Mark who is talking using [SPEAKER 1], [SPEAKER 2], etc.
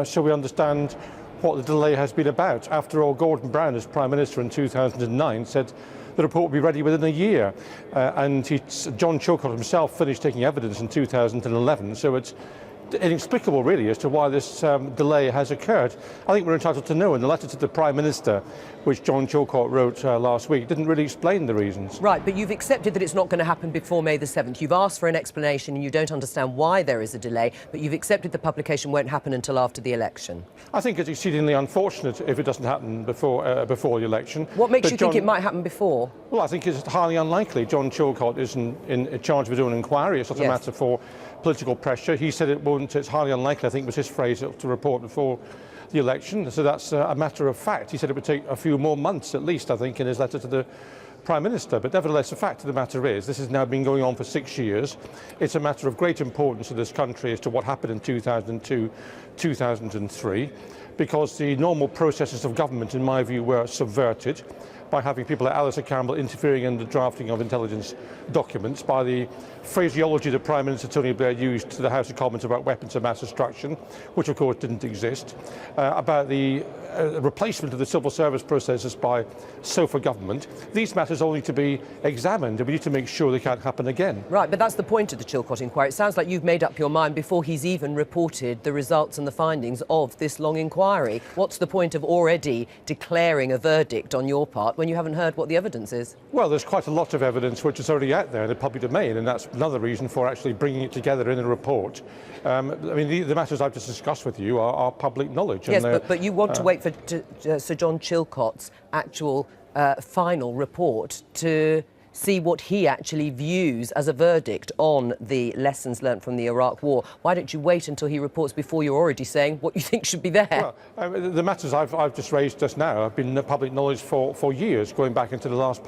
[SPEAKER 1] so we understand what the delay has been about. After all, Gordon Brown, as Prime Minister in 2009, said the report would be ready within a year, and John Chilcot himself finished taking evidence in 2011, so it's inexplicable really as to why this delay has occurred. I think we're entitled to know, and the letter to the Prime Minister, which John Chilcot wrote last week, didn't really explain the reasons.
[SPEAKER 2] Right, but you've accepted that it's not going to happen before May the 7th. You've asked for an explanation and you don't understand why there is a delay, but you've accepted the publication won't happen until after the election.
[SPEAKER 1] I think it's exceedingly unfortunate if it doesn't happen before the election.
[SPEAKER 2] What makes you think it might happen before?
[SPEAKER 1] Well, I think it's highly unlikely. John Chilcot isn't in charge of his own inquiry. It's not a matter for political pressure. He said it won't. It's highly unlikely, I think was his phrase, to report before the election. So that's a matter of fact. He said it would take a few more months at least, I think, in his letter to the Prime Minister. But nevertheless, the fact of the matter is this has now been going on for 6 years. It's a matter of great importance to this country as to what happened in 2002, 2003, because the normal processes of government, in my view, were subverted by having people like Alistair Campbell interfering in the drafting of intelligence documents, by the phraseology that Prime Minister Tony Blair used to the House of Commons about weapons of mass destruction, which of course didn't exist, about the replacement of the civil service processes by sofa government. These matters all need to be examined, and we need to make sure they can't happen again.
[SPEAKER 2] Right, but that's the point of the Chilcot inquiry. It sounds like you've made up your mind before he's even reported the results and the findings of this long inquiry. What's the point of already declaring a verdict on your part when you haven't heard what the evidence is? Well,
[SPEAKER 1] there's quite a lot of evidence which is already out there in the public domain, and that's another reason for actually bringing it together in a report. I mean, the matters I've just discussed with you are public knowledge.
[SPEAKER 2] Yes, but you want to wait for Sir John Chilcot's actual final report to see what he actually views as a verdict on the lessons learnt from the Iraq War. Why don't you wait until he reports before you're already saying what you think should be there?
[SPEAKER 1] Well, the matters I've just raised just now have been public knowledge for years, going back into the last